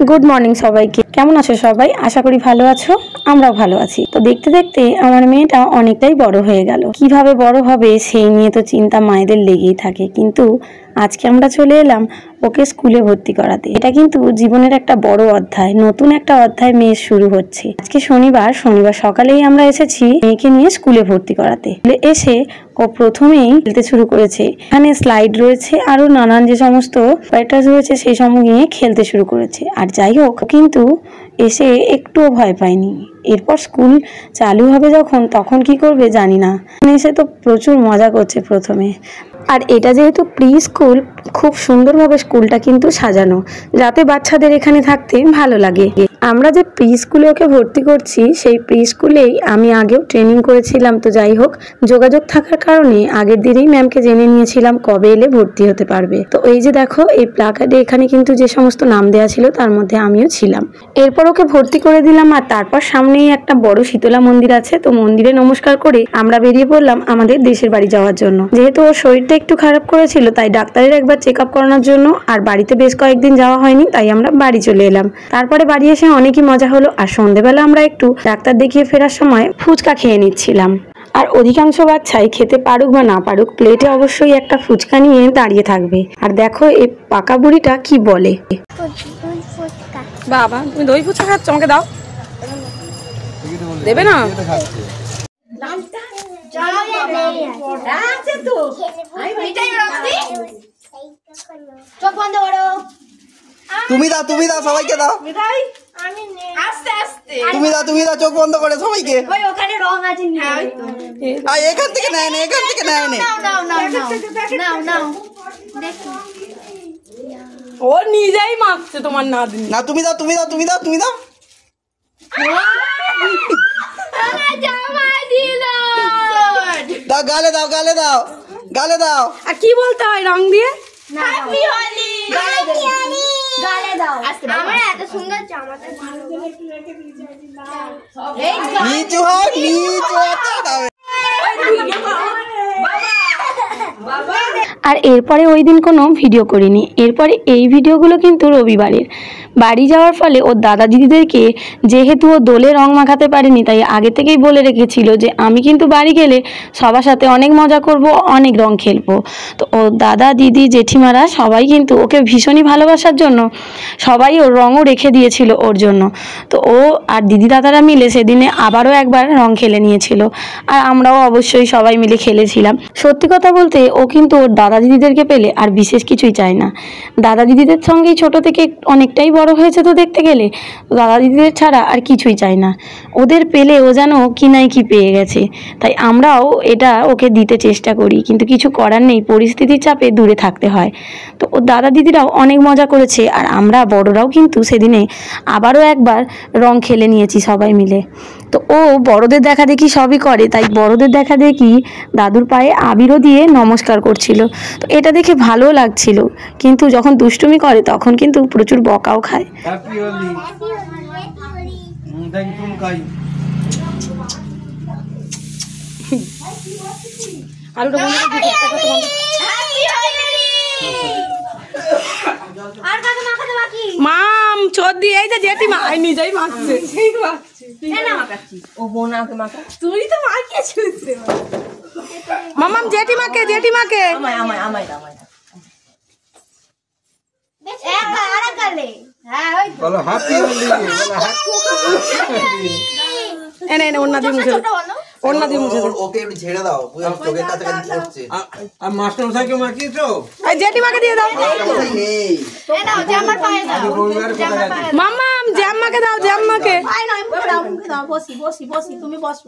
Good morning सबाइके केमन आछो सबाई आशा करी भालो आछो आमराও ভালো আছি। তো দেখতে দেখতে আমার মেয়েটা অনেকটাই বড় হয়ে গেল। কিভাবে বড় হবে সেই নিয়ে তো চিন্তা মায়েদের লেগেই থাকে, কিন্তু আজকে আমরা চলে এলাম ওকে স্কুলে ভর্তি করাতে। এটা কিন্তু জীবনের একটা বড় অধ্যায়, নতুন একটা অধ্যায় মেয়ের শুরু হচ্ছে। আজকে শনিবার সকালেই আমরা এসেছি মেয়েকে নিয়ে স্কুলে ভর্তি করাতে। এসে ও প্রথমেই খেলতে শুরু করেছে। এখানে স্লাইড রয়েছে আরো নানান যে সমস্ত প্যাটার্ন রয়েছে সেই সব নিয়ে খেলতে শুরু করেছে। আর যাই হোক কিন্তু এসে একটুও ভয় পায়নি। এরপর স্কুল চালু হবে তখন কি করবে জানি না। এসে তো প্রচুর মজা করছে প্রথমে। আর এটা যেহেতু প্রি স্কুল, খুব সুন্দরভাবে স্কুলটা কিন্তু সাজানো, যাতে বাচ্চাদের এখানে থাকতে ভালো লাগে। আমরা যে প্রি স্কুলে ওকে ভর্তি করছি সেই প্রি স্কুলেই আমি আগেও ট্রেনিং করেছিলাম। তো যাই হোক, যোগাযোগ থাকার কারণে আগের দিনেই ম্যামকে জেনে নিয়েছিলাম কবে এলে ভর্তি হতে পারবে। তো এই যে দেখো, এই প্লাকার্ডে এখানে কিন্তু যে সমস্ত নাম দেওয়া ছিল তার মধ্যে আমিও ছিলাম। এরপর ওকে ভর্তি করে দিলাম। আর তারপর সামনেই একটা বড় শীতলা মন্দির আছে, তো মন্দিরে নমস্কার করে আমরা বেরিয়ে পড়লাম আমাদের দেশের বাড়ি যাওয়ার জন্য। যেহেতু ওর শরীরটা একটু খারাপ করেছিল, তাই ডাক্তারের একবার চেক আপ করানোর জন্য আর বাড়িতে বেশ কয়েকদিন যাওয়া হয়নি, তাই আমরা বাড়ি চলে এলাম। তারপরে বাড়ি এসে অনেকই মজা হলো। আর সন্ধ্যেবেলা আমরা একটু ডাক্তার দেখিয়ে ফেরার সময় ফুচকা খেয়ে নিচ্ছিলাম। আর অধিকাংশ বাচ্চাই খেতে পারুক বা না পারুক, প্লেটে অবশ্যই একটা ফুচকা নিয়ে দাঁড়িয়ে থাকবে। আর দেখো এই পাকা বুড়িটা কি বলে, বাবা তুমি দই ফুচকা খাচ্ছ, আমাকে দাও। দেবে না? তুমি দাও, তুমি দাও, সবাইকে দাও। তুমি দাও, চোখ বন্ধ করে সবাইকে। এখান থেকে নেয় না, এখান থেকে নেয় না। ও নিজেই মাখছে তোমার না দিন। না তুমি দাও, তুমি দাও, তুমি দাও, তুমি দাও। দাও, গালে দাও, গালে দাও, গালে দাও। আর কি বলতে হয় রং দিয়ে? নিচু হোক, নিচু। আর এরপরে ওই দিন কোনো ভিডিও করিনি। এরপরে এই ভিডিওগুলো কিন্তু রবিবারের। বাড়ি যাওয়ার ফলে ওর দাদা দিদিদেরকে, যেহেতু ও দোলে রং মাখাতে পারেনি, তাই আগে থেকেই বলে রেখেছিল যে আমি কিন্তু বাড়ি গেলে সবার সাথে অনেক মজা করব, অনেক রং খেলবো। তো ওর দাদা দিদি জেঠিমারা সবাই কিন্তু ওকে ভীষণই ভালোবাসার জন্য সবাই ওর রঙও রেখে দিয়েছিল ওর জন্য। তো ও আর দিদি দাদারা মিলে সেদিনে আবারও একবার রং খেলে নিয়েছিল। আর আমরাও অবশ্যই সবাই মিলে খেলেছিলাম। সত্যি কথা বলতে ও কিন্তু ওর দাদা দিদিদেরকে পেলে আর বিশেষ কিছুই চায় না। দাদা দিদিদের সঙ্গেই ছোট থেকে অনেকটাই বড় হয়েছে, তো দেখতে গেলে দাদা দিদিদের ছাড়া আর কিছুই চায় না। ওদের পেলে ও যেন কি নাই কি পেয়ে গেছে। তাই আমরাও এটা ওকে দিতে চেষ্টা করি, কিন্তু কিছু করার নেই, পরিস্থিতির চাপে দূরে থাকতে হয়। তো ওর দাদা দিদিরাও অনেক মজা করেছে, আর আমরা বড়রাও কিন্তু সেদিনে আবারও একবার রং খেলে নিয়েছি সবাই মিলে। তো ও বড়দের দেখা দেখি সবই করে, তাই বড়দের দেখা দেখি দাদুর পায়ে আবিরও দিয়ে নমস্কার করছিল। তো এটা দেখে ভালো লাগছিল, কিন্তু যখন দুষ্টুমি করে তখন কিন্তু প্রচুর বকাও খায়। মাম চোদ্দি, এই যে জেঠিমা নিজেই মাখছে। তুই তো মাখিয়েছিস মামাম জেঠিমাকে, জেঠিমাকে এনে এনে ওন্না দিয়ে মুছে, ওন্না দিয়ে মুছে ওকে একটু ঝেড়ে দাও, চোখের কাছে কাছে পড়ছে। আর মাস্টার মশাইকে মাখিয়েছো? এই জেঠিমাকে দিয়ে দাও। নেই, এই নাও জামার পায়ে দাও। মামাম জাম্মাকে দাও, জাম্মাকে। পায়ে নয়, মুখে দাও, মুখে দাও। বসি বসি বসি, তুমি বসো।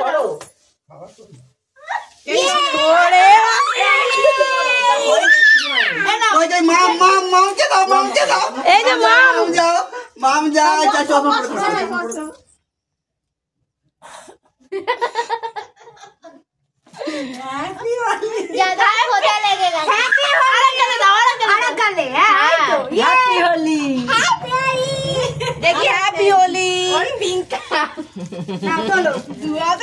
করো। ওই যে মাম মাম মামকে দাও, মামকে দাও। এই যে মাম যাও, মাম যাও, যা চোখ বন্ধ করো। ज्यादा होता लगेगा। हैप्पी होली। अलग गले है। हैप्पी होली। हैप्पी होली। देखिए हैप्पी होली। और पिंक। ना चलो।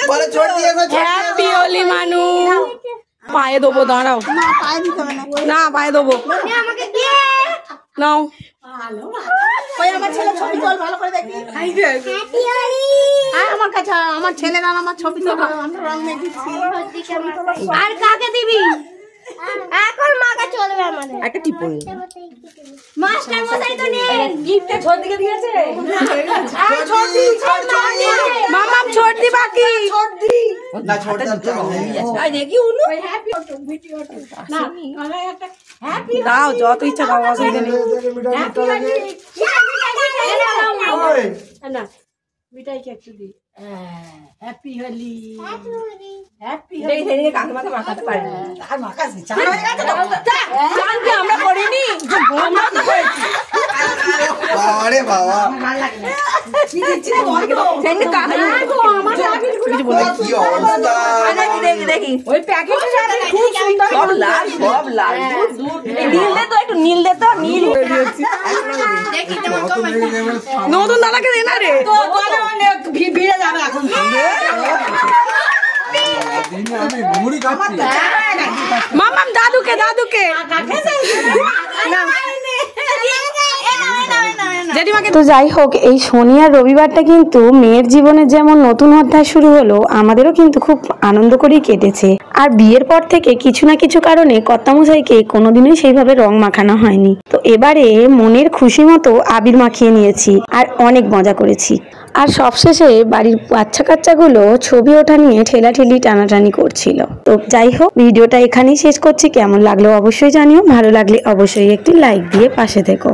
বলে छोड़ दिए ना, हैप्पी होली মানু। পায়ে দেবো, দাঁড়াও। না পায়ে দিতে হবে না। না পায়ে দেবো। আমাকে দিয়ে নাও। ভালো ওই আমার ছেলে ছবি তোল ভালো করে দেখি আমার কাছে আমার ছেলের আর আমার ছবি তোল আমরা রং মেখেছি আর কাকে দিবি এখন মাকে চলবে আমাদের একটা টিপন মাস্টার মশাই তো নেই গিফটে ছোট দিকে দিয়েছে মামা ছোট দি বাকি ছোট দি না ছোট আই দেখি উনু হ্যাপি না আরে একটা হ্যাপি দাও যত ইচ্ছা দাও অসুবিধা নেই হ্যাপি না মিঠাই কে একটু দি হ্যাপি হোলি হ্যাপি হোলি দেখি কাকে মাথা মাখাতে পারে না আর মাখাছি জানতে আমরা করিনি যে আমরা তো করেছি আরে বাবা কি দিচ্ছি বন্ধ সেন্ড কাকে গো আমার আগে কিছু বলে কি অবস্থা দেখি ওই প্যাকেটে সাথে খুব সুন্দর সব লাল দুধ নীল দে তো একটু নীল দে তো নীল দেখি তোমাকে নতুন দাদাকে দে না রে তো তোরে অনেক ভিড়ে যাবে এখন আমি মুড়ি খাচ্ছি মামাম দাদুকে না তো যাই হোক, এই শনি আর রবিবারটা কিন্তু মেয়ের জীবনে যেমন নতুন অধ্যায় শুরু হলো, আমাদেরও কিন্তু খুব আনন্দ করেই কেটেছে। আর বিয়ের পর থেকে কিছু না কিছু কারণে কর্তামশাইকে কোনোদিনই সেইভাবে রং মাখানো হয়নি। তো এবারে মনের খুশি মতো আবির মাখিয়ে নিয়েছি আর অনেক মজা করেছি। আর সবশেষে বাড়ির বাচ্চা কাচ্চাগুলো ছবি ওঠা নিয়ে ঠেলাঠেলি টানাটানি করছিল। তো যাই হোক, ভিডিওটা এখানেই শেষ করছি। কেমন লাগলো অবশ্যই জানিও, ভালো লাগলে অবশ্যই একটি লাইক দিয়ে পাশে থেকো।